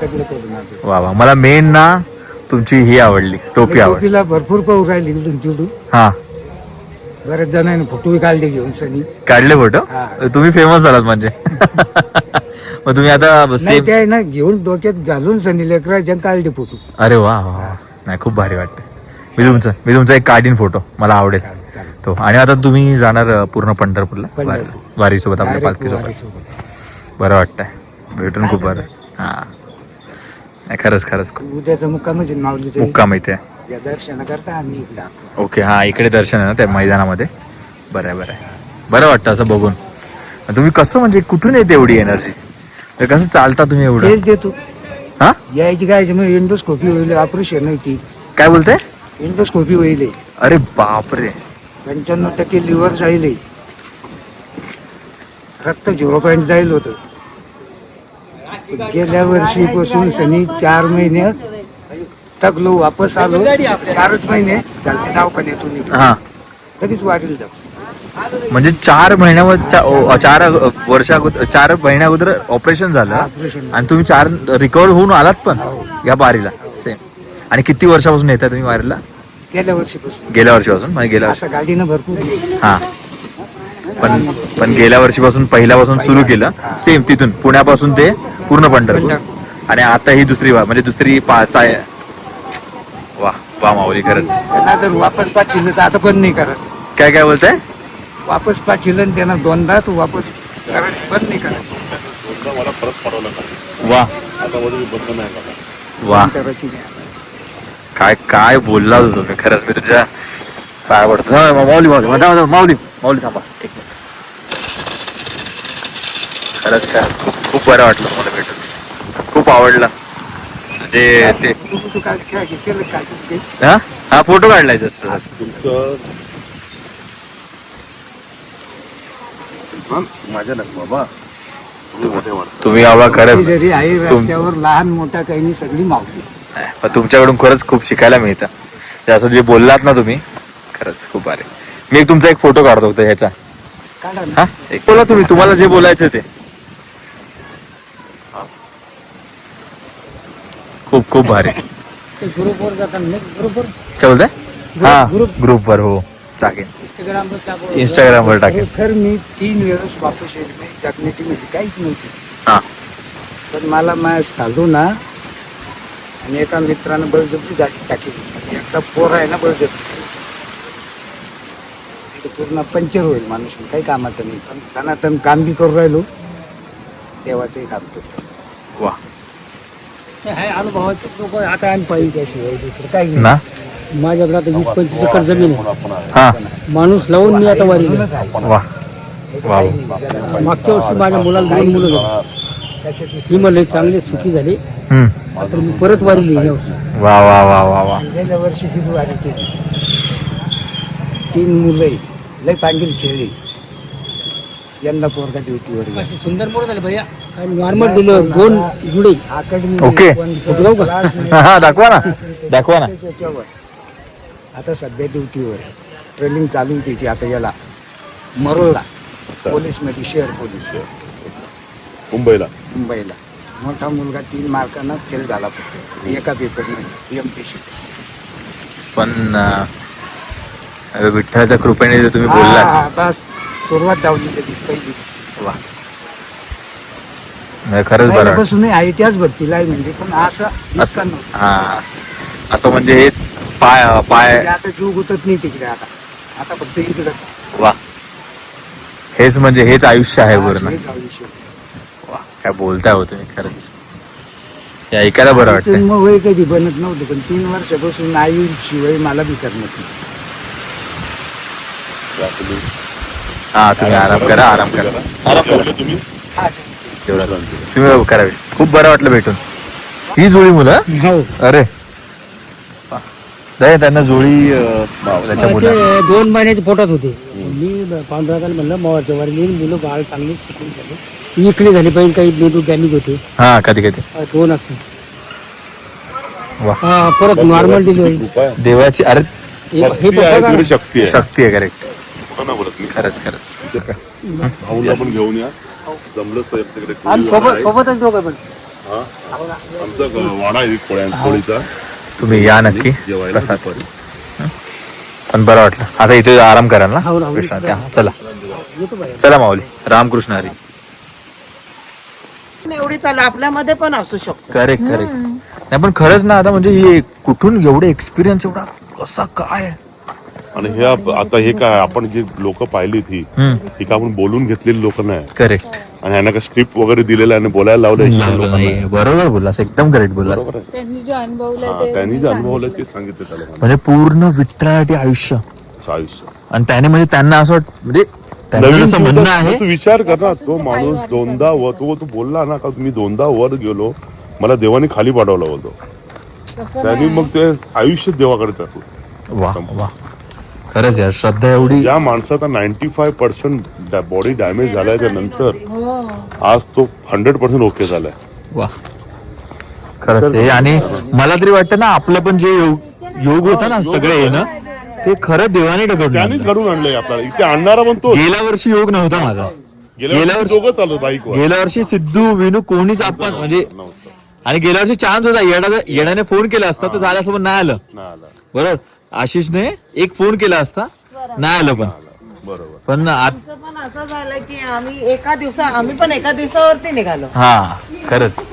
[SPEAKER 9] सगळं करून
[SPEAKER 1] वा वा. मला मेन ना तुमची ही आवडली टोपी आवडली.
[SPEAKER 9] टोपीला भरपूर पाहू राहिली तिकडून.
[SPEAKER 1] हा
[SPEAKER 9] बऱ्याच जणांनी फोटो काढले घेऊन सनी
[SPEAKER 1] काढले फोटो. तुम्ही फेमस झालात म्हणजे. मग तुम्ही आता सेम
[SPEAKER 9] ते ना घेऊन डोक्यात घालून सनी लेकराच्या काढले फोटो.
[SPEAKER 1] अरे वा वा. नाही खूप भारी वाटतं. मी तुमचा एक काढीन फोटो मला आवडेल तो. आणि आता तुम्ही जाणार पूर्ण पंढरपूरला वारीसोबत आपल्या पालखीसोबत. बरं वाटतंय भेटून खूप बरं. हा नाही खरंच
[SPEAKER 9] उद्याचा मुक्काम
[SPEAKER 1] मुक्काम इथे
[SPEAKER 9] दर्शन करता आम्ही.
[SPEAKER 1] ओके. हा इकडे दर्शन आहे ना त्या मैदानामध्ये. बरं आहे बरं वाटतं असं बघून. तुम्ही कसं म्हणजे कुठून येते एवढी एनर्जी. कसं चालता तुम्ही एवढं.
[SPEAKER 9] तेच देतो.
[SPEAKER 1] हा
[SPEAKER 9] यायची काय मग एंडोस्कोपी होईल ऑपरेशन नाही ती.
[SPEAKER 1] काय बोलते.
[SPEAKER 9] एंडोस्कोपी होईल.
[SPEAKER 1] अरे बापरे.
[SPEAKER 9] 95% लिव्हर जाईल. रक्त 0 जाईल होतं. गेल्या वर्षीपासून सनी 4 महिने थकलो वापस आलो. 4च महिने झाले दवाखान्यातून.
[SPEAKER 1] हा
[SPEAKER 9] लगेच वाढील जाऊ.
[SPEAKER 1] म्हणजे 4 महिन्यामध्ये 4 वर्ष 4 महिन्या अगोदर ऑपरेशन झालं आणि तुम्ही 4 रिकवर होऊन आलात पण या वारीला सेम. आणि किती वर्षापासून येताय तुम्ही वारीला?
[SPEAKER 9] गेल्या वर्षीपासून.
[SPEAKER 1] गेल्या वर्षीपासून म्हणजे गेल्या वर्षी.
[SPEAKER 9] असं गाडीनं भरपूर
[SPEAKER 1] हा पण गेल्या वर्षीपासून पहिल्यापासून सुरू केलं सेम तिथून पुण्यापासून ते पूर्ण पंढरपूर. आणि आता ही दुसरी म्हणजे दुसरी 5 आहे. वा वा माऊली खरंच.
[SPEAKER 9] त्यांना जर वापस पाठवलं तर आता बंद नाही करायचं.
[SPEAKER 1] काय बोलताय?
[SPEAKER 9] वापस पाठवलं त्यांना 2दा तर वापस करायचं बंद नाही करायचं.
[SPEAKER 4] मला परत पडवलं का
[SPEAKER 1] वा
[SPEAKER 4] आता मध्ये बंद नाही का
[SPEAKER 1] वा
[SPEAKER 9] करायची नाही.
[SPEAKER 1] काय काय बोलला होता तुम्ही खरंच. मी तुझ्या पाय पडतो. माऊली माऊली माऊली माऊली माऊली थांबा एक मिनिट. खरंच खरंच खूप खूप बरं वाटलं मला भेटून. खूप आवडलं. म्हणजे ते
[SPEAKER 9] तू काय केलं काय ते?
[SPEAKER 1] हा फोटो काढलाय जसं जसं.
[SPEAKER 4] तुमचं माझ्या नाही बाबा तुम्ही मोठे वाटत.
[SPEAKER 1] तुम्ही आवा खरंच.
[SPEAKER 9] जरी आहे रस्त्यावर लहान मोठा काही नाही सगळी मावली.
[SPEAKER 1] पण तुमच्याकडून खरंच खूप शिकायला मिळतं. ते असं जे बोललात ना तुम्ही खरंच खूप भारी. मी तुमचा एक फोटो काढतो होतो ह्याचा.
[SPEAKER 9] काढा ना.
[SPEAKER 1] हा एक बोला तुम्हाला जे बोलायचं ते. खूप खूप भारी.
[SPEAKER 9] ग्रुपवर जाताना ग्रुपवर
[SPEAKER 1] काय बोलताय? हा ग्रुपवर हो टाकेन. इंस्टाग्रामवर टाकेन.
[SPEAKER 9] खर मी 3 वेळेस वापस येईल नाही जगण्याची म्हणजे काहीच नव्हती.
[SPEAKER 1] हा
[SPEAKER 9] पण मला साधू ना आणि एका मित्रानं बळजबरी गाडी टाकली. एकदा पोर आहे ना बळजबरी पूर्ण पंचर होईल माणूस. काही कामाचं नाही पण धनातन काम बी करू राहिलो देवाचंही काम करतो.
[SPEAKER 1] वा
[SPEAKER 9] हाय अनुभवाचे लोक आता आम्ही पाहिजे त्याशिवाय दुसरं काही नाही.
[SPEAKER 1] ना
[SPEAKER 9] माझ्याकडे आता 20-25 एकर जमीन आहे.
[SPEAKER 1] हा
[SPEAKER 9] माणूस लावून मी आता वारीला.
[SPEAKER 1] वा वा
[SPEAKER 9] मागच्या वर्षी माझ्या मुलाला 2 मुलं झाली. ही मला चांगले सुखी झाले. आता मी परत वारीला गेल्या वर्षी.
[SPEAKER 1] वा वा वा वा वा.
[SPEAKER 9] गेल्या वर्षी ही वारी केली. 3 मुलं लय पांढरी खेळली. यंदा पोरगा ड्युटीवर सुंदर पोर झाले भैया. नॉर्मल दिलं 2 जुडे आकडमी.
[SPEAKER 1] ओके. दाखवा ना दाखवा ना.
[SPEAKER 9] आता सध्या ड्युटीवर ट्रेनिंग चालू आहे त्याची. आता याला मरोळला पोलीस मध्ये शहर पोलीस
[SPEAKER 4] मुंबईला
[SPEAKER 9] मोठा मुलगा 3 मार्कांना फेल झाला फक्त एका पेपरमध्ये MPC.
[SPEAKER 1] पण विठ्ठलाच्या कृपेने जे तुम्ही बोलला
[SPEAKER 9] बस सुरुवात धावली कधी पहिली.
[SPEAKER 1] वा खरंच बरं
[SPEAKER 9] पहिल्यापासूनही आहे त्याच भक्तीला आहे म्हणजे पण असं
[SPEAKER 1] हा असं म्हणजे हे पाय
[SPEAKER 9] आता जीव गुतत नाही तिकडे. आता फक्त इकडे.
[SPEAKER 1] वा हेच म्हणजे हेच आयुष्य आहे पूर्ण. वा काय बोलताय हो तुम्ही खरंच. हे ऐकायला बरं वाटतं.
[SPEAKER 9] मग वय कधी बनत नव्हतं पण 3 वर्षापासून आई शिवाय मला बी करण्यात नाही.
[SPEAKER 1] हा तुम्ही आराम करा आराम करा
[SPEAKER 4] तुम्ही
[SPEAKER 1] तुम्ही करावे. खूप बरं वाटलं भेटून. ही जुळी मुलं.
[SPEAKER 9] हो
[SPEAKER 1] अरे त्यांना जुळी त्याच्या मुलं
[SPEAKER 9] 2 महिन्याचे पोटात होते. मी पांढराला म्हणलं मोवाच्या वर मुलं बाळ चांगली झाले. इकडे झाले पाहिजे काही मेंदू डॅमेज होते.
[SPEAKER 1] हा कधी कधी
[SPEAKER 9] 2 असते.
[SPEAKER 1] वा
[SPEAKER 9] परत नॉर्मल डिलिव्हरी
[SPEAKER 1] देवाची. अरे
[SPEAKER 4] शक्ती आहे.
[SPEAKER 1] शक्ती आहे करेक्ट.
[SPEAKER 4] बोलत मी
[SPEAKER 1] खरंच खरंच.
[SPEAKER 4] भाऊला पण घेऊन या. जमलं तर तिकडे
[SPEAKER 9] सोबतच दोघं पण.
[SPEAKER 4] आमचा वाडा आहे पोळीचा.
[SPEAKER 1] तुम्ही या नक्की
[SPEAKER 4] जेवायला
[SPEAKER 1] प्रसाद. पण बरं वाटलं. आता इथे आराम कराल ना विश्रांती. चला चला माऊली. रामकृष्ण हरी.
[SPEAKER 2] एवढी चालू आपल्यामध्ये पण असू शकतो.
[SPEAKER 1] Correct correct. नाही पण खरंच ना आता म्हणजे हे कुठून एवढे एक्सपिरियन्स एवढा कसा काय.
[SPEAKER 4] आणि हे आता हे काय आपण जी लोक पाहिली ही का आपण बोलून घेतलेली लोक नाही.
[SPEAKER 1] करेक्ट.
[SPEAKER 4] आणि यांना काय स्क्रिप्ट वगैरे दिलेलं आणि बोलायला लावलं.
[SPEAKER 1] बरोबर बोललास एकदम करेक्ट बोललास.
[SPEAKER 5] त्यांनी जे अनुभवलं
[SPEAKER 4] त्यांनी जे अनुभवलं ते सांगितलं त्याला
[SPEAKER 1] म्हणजे पूर्ण विठ्ठलासाठी आयुष्य. आणि त्याने म्हणजे त्यांना असं म्हणजे त्यांचं जसं म्हणणं आहे.
[SPEAKER 4] तू विचार कर ना तो माणूस 2दा तू बोलला ना का मी 2दा वर गेलो मला देवाने खाली पाठवलं होतं. त्यांनी मग ते आयुष्य देवाकडे टाकलं.
[SPEAKER 1] वा वा खरंच यार श्रद्धा एवढी.
[SPEAKER 4] ज्या माणसाचा 95% बॉडी डॅमेज झालाय त्यानंतर आज तो 100% ओके झालाय.
[SPEAKER 1] वा खरंच हे. आणि मला तरी वाटतं ना आपलं पण जे योग होता ना सगळे येणं ते खरं देवाने
[SPEAKER 4] त्याने
[SPEAKER 1] ढकलून
[SPEAKER 4] घडून आणलंय आपल्याला. इथे आणणारा पण तो.
[SPEAKER 1] गेल्या वर्षी योग नव्हता माझा.
[SPEAKER 4] गेल्या वर्षी दोघं चालू बाईकवर.
[SPEAKER 1] गेल्या वर्षी सिद्धू विनू कोणीच आपण म्हणजे आणि गेल्या वर्षी चान्स होता येडाने फोन केला असता तर झालं असं पण नाही आलं. बरोबर आशिषने एक फोन केला असता नाही आलं पण
[SPEAKER 4] बरोबर.
[SPEAKER 1] पण
[SPEAKER 2] आमचं पण असं झालं की आम्ही पण एका दिवसावरती निघालो.
[SPEAKER 1] हा खरंच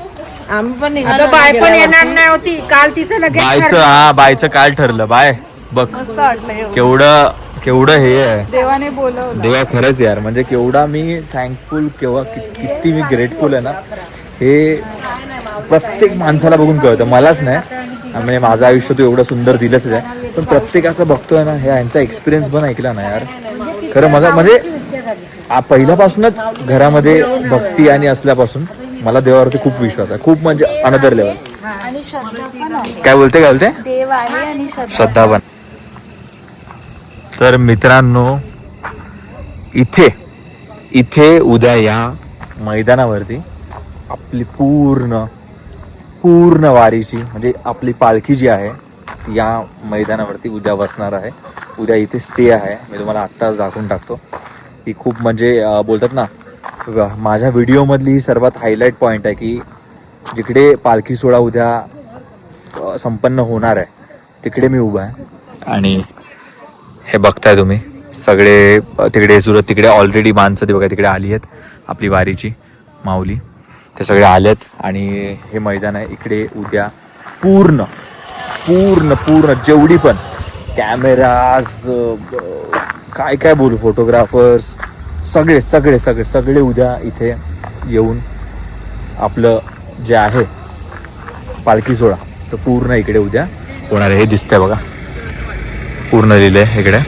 [SPEAKER 2] आम्ही पण निघालो.
[SPEAKER 3] बाय पण येणार नाही होती काल तिचं लगेच
[SPEAKER 1] बायचं काल ठरलं. बाय बघ केवढं हे आहे
[SPEAKER 5] देवाने बोलवलं.
[SPEAKER 1] देवा खरंच यार म्हणजे केवढा मी थँकफुल किती मी ग्रेटफुल आहे ना. हे प्रत्येक माणसाला बघून कळतं. मलाच नाही म्हणजे माझं आयुष्य तू एवढं सुंदर दिलंच आहे पण प्रत्येकाचं बघतोय ना. हे यांचा एक्सपिरियन्स पण ऐकला ना यार. खरं माझा म्हणजे पहिल्यापासूनच घरामध्ये भक्ती आणि असल्यापासून मला देवावरती खूप विश्वास आहे. खूप म्हणजे अनदर लेवल.
[SPEAKER 5] आणि श्रद्धा पण आहे.
[SPEAKER 1] काय बोलते
[SPEAKER 5] देव आहे आणि
[SPEAKER 1] श्रद्धा पण. तर मित्रांनो इथे उद्या या मैदानावरती आपली पूर्ण वारीची म्हणजे आपली पालखी जी आहे या मैदानावरती उद्या बसणार आहे. उद्या इथे स्टे आहे. मी तुम्हाला आत्ताच दाखवून टाकतो. ही खूप म्हणजे बोलतात ना माझ्या व्हिडिओमधली ही सर्वात हायलाईट पॉईंट आहे की जिकडे पालखी सोहळा उद्या संपन्न होणार आहे तिकडे मी उभा आहे. आणि हे बघताय तुम्ही सगळे तिकडे सुरत तिकडे ऑलरेडी माणसं ते बघा तिकडे आली आहेत आपली वारीची माऊली ते सगळे आलेत. आणि हे मैदान आहे इकडे उद्या पूर्ण जेवढी पण कॅमेराज काय बोलू फोटोग्राफर्स सगळे उद्या इथे येऊन आपलं जे आहे पालखी सोहळा तर पूर्ण इकडे उद्या होणार आहे. हे दिसतंय बघा पूर्ण लिहिलंय इकडे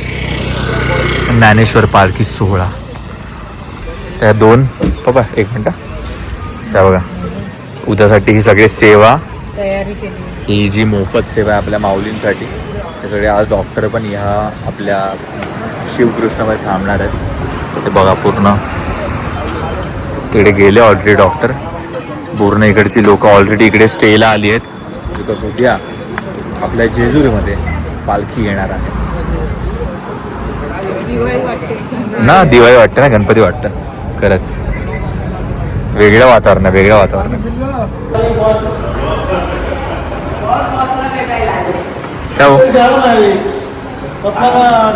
[SPEAKER 1] ज्ञानेश्वर पालखी सोहळा. त्या दोन बाबा एक मिनटं त्या बघा उद्यासाठी ही सगळी सेवा
[SPEAKER 3] तयारी केली.
[SPEAKER 1] ही जी मोफत सेवा आहे आपल्या माऊलींसाठी ते सगळे आज डॉक्टर पण ह्या आपल्या शिवकृष्णामध्ये थांबणार आहेत. ते बघा पूर्ण तिकडे गेले ऑलरेडी डॉक्टर. पूर्ण इकडची लोक ऑलरेडी इकडे स्टेला आली आहेत बिकॉज उद्या आपल्या जेजुरीमध्ये पालखी येणार आहे ना. दिवाळी वाटतं ना गणपती वाटतं खरंच. वेगळं वातावरण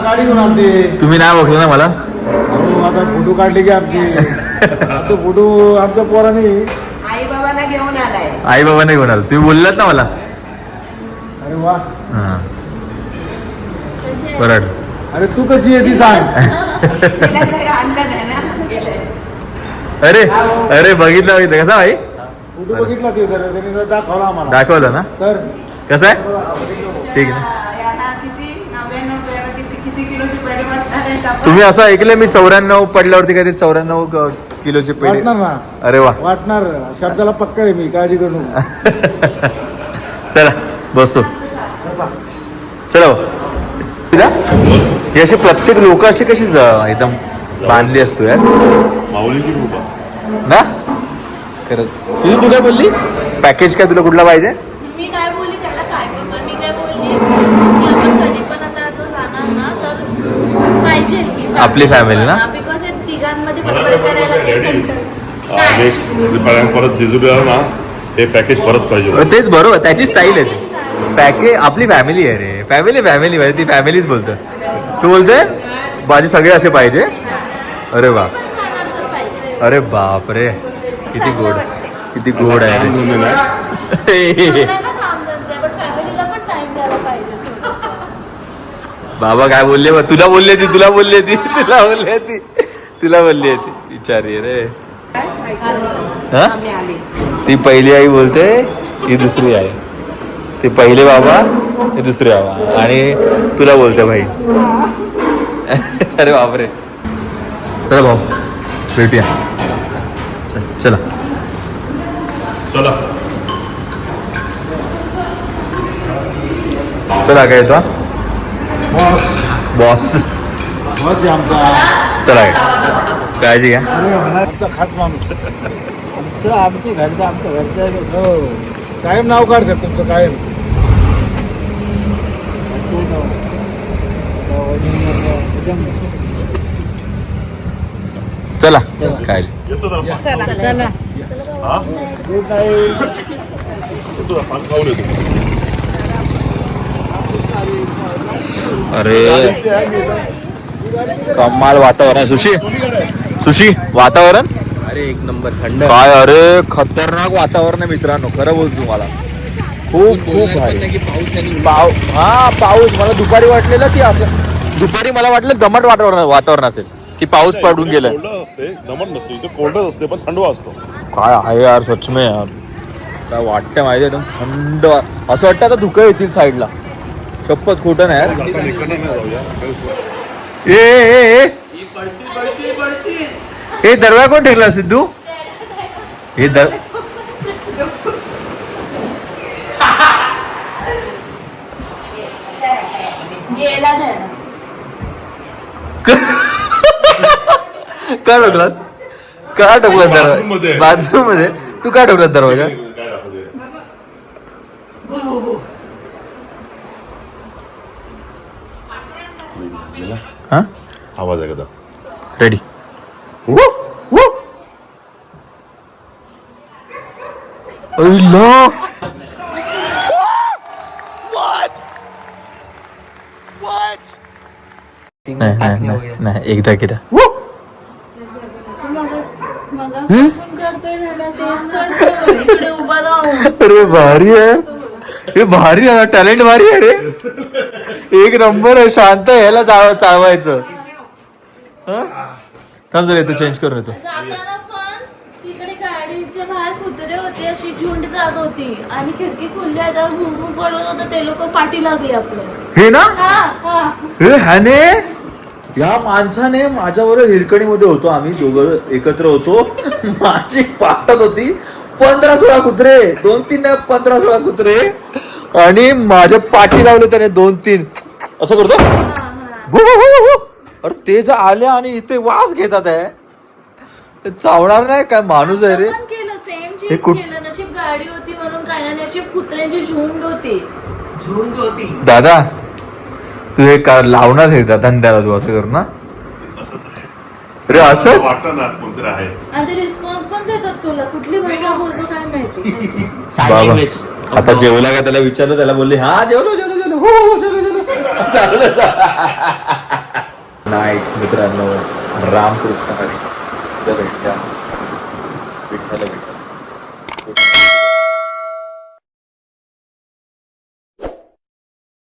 [SPEAKER 9] गाडी घेऊन आमची
[SPEAKER 1] तुम्ही नाही बघलं ना मला.
[SPEAKER 9] आता फोटो काढले की आमची फोटो आमच्या पोराने
[SPEAKER 2] आई बाबांना घेऊन आलाय.
[SPEAKER 1] आई बाबा नाही घेऊन आलो तुम्ही बोललात ना मला.
[SPEAKER 9] अरे वा.
[SPEAKER 1] हां बरं.
[SPEAKER 9] अरे तू कशी आहे ती सांग.
[SPEAKER 1] अरे बघितलं कसा भाई
[SPEAKER 9] फोटो बघितला ते त्यांनी दाखवला आम्हाला.
[SPEAKER 1] दाखवलं ना
[SPEAKER 9] तर
[SPEAKER 1] कसं आहे ठीक आहे. तुम्ही असं ऐकलं मी 94 पडल्यावरती काय ते 94 किलोचे पेढे
[SPEAKER 9] वाटणार ना.
[SPEAKER 1] अरे वा
[SPEAKER 9] वाटणार शब्दाला पक्का आहे मी काळजी करू नको.
[SPEAKER 1] चला बसतो चला. हे असे प्रत्येक लोक असे कशी एकदम बांधली असतो यार
[SPEAKER 4] माऊलीची कृपा
[SPEAKER 1] ना खरंच. सुनील तू काय बोलली पॅकेज काय तुला कुठला पाहिजे.
[SPEAKER 5] मी काय बोलली त्याला काय मी काय बोलली की आपण कधी पण आता असं जाणार ना तर पाहिजे की
[SPEAKER 1] आपली family ना?
[SPEAKER 5] बिकॉज हे तिघांमध्ये बडबड करायला काही कंटाळा.
[SPEAKER 4] परत जेजुरीला ना हे पॅकेज परत पाहिजे.
[SPEAKER 1] तेच बरोबर त्याची स्टाईल आहे. पॅकेज आपली फॅमिली आहे रे. फॅमिली ती फॅमिलीच बोलतो. तू बोलतोय माझे सगळे असे पाहिजे. अरे बाप अरे बाप रे किती गोड आहे रे. बाबा काय बोलले तुला बोलली ती विचारी रे. हा ती पहिली आई बोलते ही दुसरी आई. ते पहिले बाबा हे दुसरे बाबा आणि तुला बोलते भाई. अरे बापरे. चला भाऊ भेटूया. चला काय येतो बॉस
[SPEAKER 9] आमचा
[SPEAKER 1] चला काळजी घ्या.
[SPEAKER 9] आमचा खास माणूस आमच्या घरचं कायम नाव काढतात तुमचं कायम.
[SPEAKER 1] चला काय अरे कमाल वातावरण. सुशी वातावरण
[SPEAKER 7] अरे एक नंबर थंड.
[SPEAKER 1] काय अरे खतरनाक वातावरण आहे मित्रांनो, खरं बोलतो तुम्हाला. खूप भारी पाऊस. मला दुपारी वाटलेलं की असं दुपारी मला वाटलं दमट वातावरण असेल की पाऊस पडून गेलाय.
[SPEAKER 4] दमट नसतो इथे, कोल्डच असते पण थंडवा असतो.
[SPEAKER 1] काय आहे यार सच में यार, काय वाटतं माहिती एकदम थंड. असं वाटतं आता धुकं येतील साईडला. शपथ खोटं नाही यार. हे दरवाजा कोण ठेवला सिद्धू? हे
[SPEAKER 5] गेला नाही.
[SPEAKER 1] का ठोकलास? का ठोकलास दरवाजा? बाथरूम मध्ये तू का ठोकलास दरवाजा? हा
[SPEAKER 4] आवाज आहे का?
[SPEAKER 1] रेडी. नाही एकदा केला.
[SPEAKER 5] इकडे उभा राहून.
[SPEAKER 1] अरे भारी आहे, हे भारी आहे, टॅलेंट भारी आहे रे. एक नंबर आहे. शांत ह्याला चालवायचं. थांब जरा तू चेंज करून येतो.
[SPEAKER 5] जाताना पण तिकडे गाडीच्या बाहेर कुत्रे होते, अशी झुंड जात होती आणि खिडकी खुलली आहे, भू करत होतं, ते लोक पाठी लागली आपलं.
[SPEAKER 1] हे ना
[SPEAKER 5] हा
[SPEAKER 1] ह्याने या माणसाने माझ्याबरोबर हिरकणीमध्ये होतो, आम्ही दोघं एकत्र होतो. माझी पाठत होती 15-16 कुत्रे, 2-3 नाही 15-16 कुत्रे, आणि माझ्या पाठी लावले त्याने 2-3 असं करतो. अरे ते जर आले आणि इथे वास घेतात आहे, ते चावणार नाही काय? माणूस आहे रे.
[SPEAKER 5] आपण केलं सेम चीज केलं. नशीब गाडी होती म्हणून काय नाही, नशीब कुत्र्यांची झुंड होती.
[SPEAKER 1] दादा तू हे लावणार आहे धंद्याला, तू असं कर ना. अरे असंच
[SPEAKER 4] वाटतं ना कोणतरी आहे.
[SPEAKER 5] आणि ते रिस्पॉन्स पण देतात तुला. कुठली भाषा बोलतो काय माहिती.
[SPEAKER 1] बाबा आता जेवला का त्याला विचारलं, त्याला बोलले हा जेवलो चालू. नाईट मित्रांनो, रामकृष्ण हरी. विठ्ठल